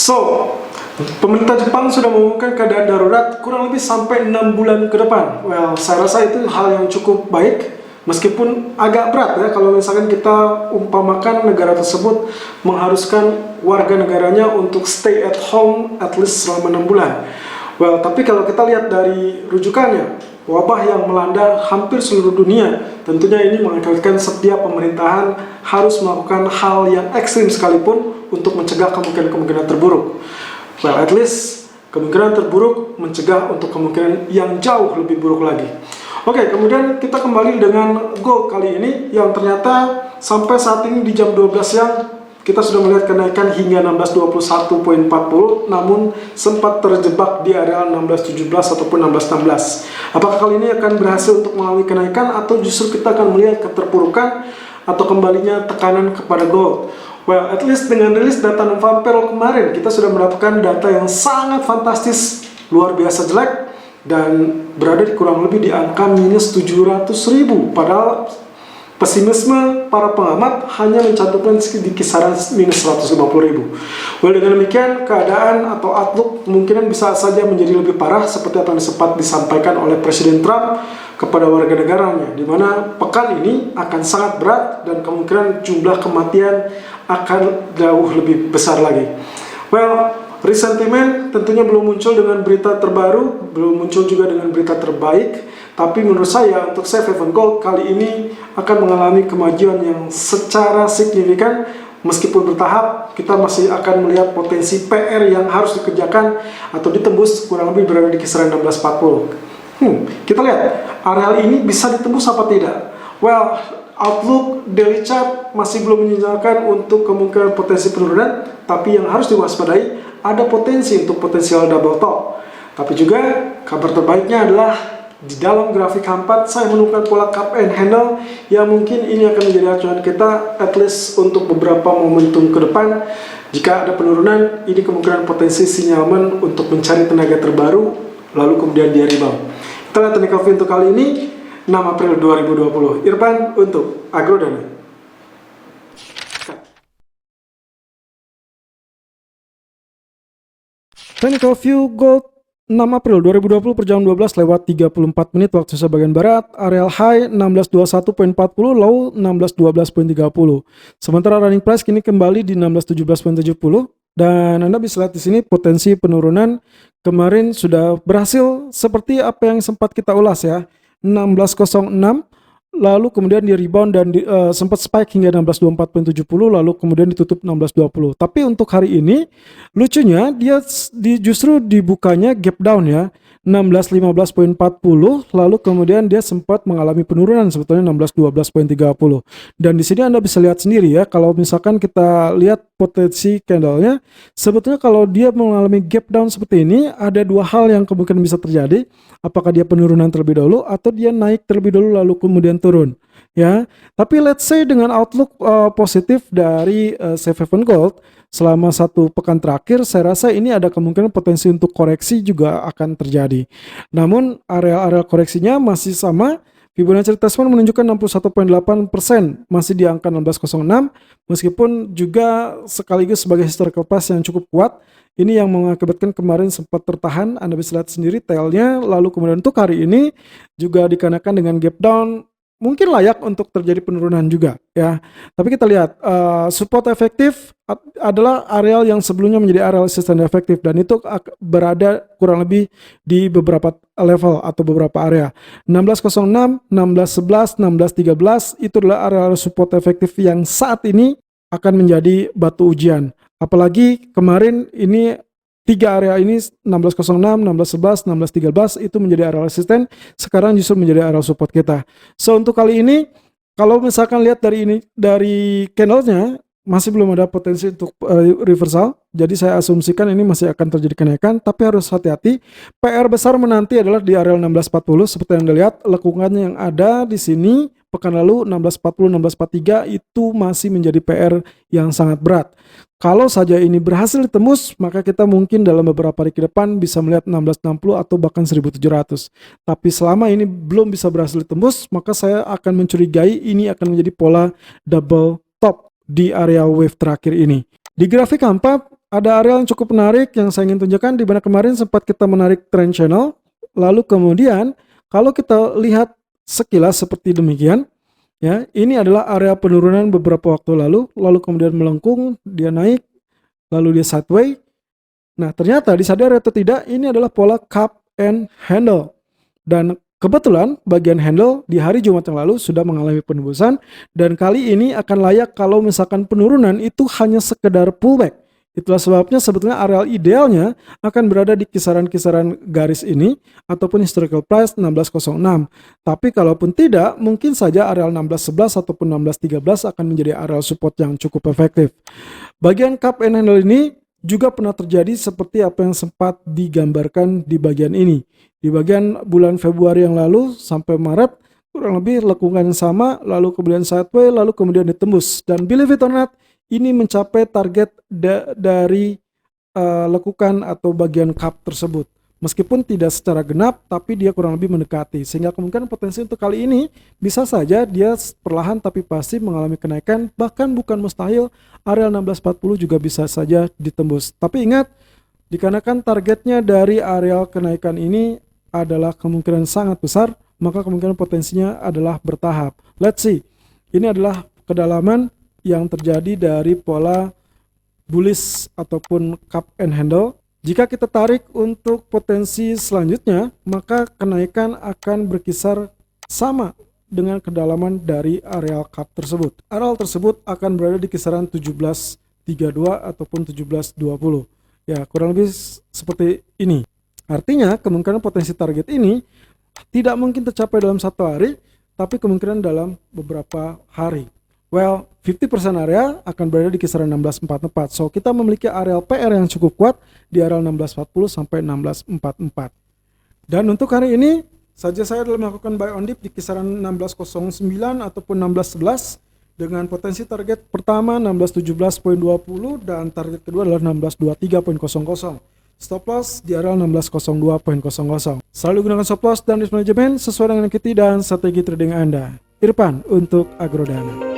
So, pemerintah Jepang sudah mengumumkan keadaan darurat kurang lebih sampai 6 bulan ke depan. Well, saya rasa itu hal yang cukup baik, meskipun agak berat ya kalau misalkan kita umpamakan negara tersebut mengharuskan warga negaranya untuk stay at home at least selama 6 bulan. Well, tapi kalau kita lihat dari rujukannya, wabah yang melanda hampir seluruh dunia, tentunya ini mengakibatkan setiap pemerintahan harus melakukan hal yang ekstrim sekalipun untuk mencegah kemungkinan-kemungkinan terburuk. Well, at least kemungkinan terburuk mencegah untuk kemungkinan yang jauh lebih buruk lagi. Oke, kemudian kita kembali dengan gold kali ini yang ternyata sampai saat ini di jam 12 siang kita sudah melihat kenaikan hingga 1621.40, namun sempat terjebak di area 1617 ataupun 1616. Apakah kali ini akan berhasil untuk mengalami kenaikan atau justru kita akan melihat keterpurukan atau kembalinya tekanan kepada gold? Well, at least dengan rilis data November kemarin, kita sudah mendapatkan data yang sangat fantastis, luar biasa jelek, dan berada di kurang lebih di angka minus 700.000. Padahal pesimisme para pengamat hanya mencantumkan di kisaran minus 150.000. Well, dengan demikian, keadaan atau outlook kemungkinan bisa saja menjadi lebih parah seperti apa yang sempat disampaikan oleh Presiden Trump kepada warga negaranya, di mana pekan ini akan sangat berat dan kemungkinan jumlah kematian akan jauh lebih besar lagi. Well, resentment tentunya belum muncul dengan berita terbaru, belum muncul juga dengan berita terbaik, tapi menurut saya untuk safe haven gold kali ini akan mengalami kemajuan yang secara signifikan. Meskipun bertahap, kita masih akan melihat potensi PR yang harus dikerjakan atau ditembus kurang lebih berada di kisaran 1640. Kita lihat areal ini bisa ditembus apa tidak. Well, outlook daily chart masih belum menunjukkan untuk kemungkinan potensi penurunan, tapi yang harus diwaspadai ada potensi untuk potensial double top. Tapi juga kabar terbaiknya adalah di dalam grafik H4 saya menemukan pola cup and handle yang mungkin ini akan menjadi acuan kita at least untuk beberapa momentum ke depan. Jika ada penurunan, ini kemungkinan potensi sinyalmen untuk mencari tenaga terbaru lalu kemudian dia rebound. Kita lihat technical view untuk kali ini 6 April 2020. Irfan untuk Agrodana. Technical view gold 6 April 2020 per jam 12 lewat 34 menit waktu Indonesia bagian Barat. Areal high 1621.40, low 1612.30. Sementara running price kini kembali di 1617.70. Dan Anda bisa lihat di sini potensi penurunan kemarin sudah berhasil seperti apa yang sempat kita ulas ya. 1606, lalu kemudian di rebound dan sempat spike hingga 1624.70, lalu kemudian ditutup 1620. Tapi untuk hari ini lucunya dia justru dibukanya gap down ya, 1615.40, lalu kemudian dia sempat mengalami penurunan sebetulnya 1612.30. Dan di sini Anda bisa lihat sendiri ya, kalau misalkan kita lihat potensi candlenya, sebetulnya kalau dia mengalami gap down seperti ini, ada dua hal yang kemungkinan bisa terjadi. Apakah dia penurunan terlebih dahulu atau dia naik terlebih dahulu lalu kemudian turun ya. Tapi let's say dengan outlook positif dari safe haven gold selama satu pekan terakhir, saya rasa ini ada kemungkinan potensi untuk koreksi juga akan terjadi. Namun area-area koreksinya masih sama. Fibonacci retracement menunjukkan 61.8%, masih di angka 1606, meskipun juga sekaligus sebagai historical price yang cukup kuat. Ini yang mengakibatkan kemarin sempat tertahan, Anda bisa lihat sendiri tailnya, lalu kemudian untuk hari ini juga dikarenakan dengan gap down, mungkin layak untuk terjadi penurunan juga ya. Tapi kita lihat support efektif adalah areal yang sebelumnya menjadi areal resistance efektif, dan itu berada kurang lebih di beberapa level atau beberapa area. 1606, 1611, 1613 itu adalah area support efektif yang saat ini akan menjadi batu ujian. Apalagi kemarin ini tiga area ini 1606, 1611, 1613 itu menjadi area resisten, sekarang justru menjadi area support kita. So untuk kali ini kalau misalkan lihat dari candlenya masih belum ada potensi untuk reversal, jadi saya asumsikan ini masih akan terjadi kenaikan, tapi harus hati-hati. PR besar menanti adalah di area 1640 seperti yang Anda lihat, lekukannya yang ada di sini pekan lalu 1640, 1643 itu masih menjadi PR yang sangat berat. Kalau saja ini berhasil ditembus, maka kita mungkin dalam beberapa hari ke depan bisa melihat 1660 atau bahkan 1700. Tapi selama ini belum bisa berhasil ditembus, maka saya akan mencurigai ini akan menjadi pola double top di area wave terakhir ini. Di grafik H4 ada area yang cukup menarik yang saya ingin tunjukkan, di mana kemarin sempat kita menarik trend channel, lalu kemudian kalau kita lihat sekilas seperti demikian, ya, ini adalah area penurunan beberapa waktu lalu kemudian melengkung, dia naik, lalu dia sideways. Nah, ternyata disadari atau tidak, ini adalah pola cup and handle. Dan kebetulan bagian handle di hari Jumat yang lalu sudah mengalami penembusan, dan kali ini akan layak kalau misalkan penurunan itu hanya sekedar pullback. Itulah sebabnya sebetulnya area idealnya akan berada di kisaran-kisaran garis ini ataupun historical price 1606. Tapi kalaupun tidak, mungkin saja area 1611 ataupun 1613 akan menjadi area support yang cukup efektif. Bagian cup and handle ini juga pernah terjadi seperti apa yang sempat digambarkan di bagian ini. Di bagian bulan Februari yang lalu sampai Maret, kurang lebih lekungan yang sama, lalu kemudian sideways, lalu kemudian ditembus. Dan believe it or not, ini mencapai target dari lekukan atau bagian cup tersebut. Meskipun tidak secara genap, tapi dia kurang lebih mendekati. Sehingga kemungkinan potensi untuk kali ini bisa saja dia perlahan tapi pasti mengalami kenaikan. Bahkan bukan mustahil, area 1640 juga bisa saja ditembus. Tapi ingat, dikarenakan targetnya dari area kenaikan ini adalah kemungkinan sangat besar, maka kemungkinan potensinya adalah bertahap. Let's see. Ini adalah kedalaman yang terjadi dari pola bullish ataupun cup and handle. Jika kita tarik untuk potensi selanjutnya, maka kenaikan akan berkisar sama dengan kedalaman dari areal cup tersebut. Areal tersebut akan berada di kisaran 1732 ataupun 1720. Ya, kurang lebih seperti ini. Artinya kemungkinan potensi target ini tidak mungkin tercapai dalam satu hari, tapi kemungkinan dalam beberapa hari. Well, 50% area akan berada di kisaran 1644. So, kita memiliki area PR yang cukup kuat di area 1640 sampai 1644. Dan untuk hari ini saja saya adalah melakukan buy on dip di kisaran 1609 ataupun 1611 dengan potensi target pertama 1617.20 dan target kedua adalah 1623.00. Stop loss di area 1602.00. Selalu gunakan stop loss dan risk management sesuai dengan equity dan strategi trading Anda. Irfan untuk Agrodana.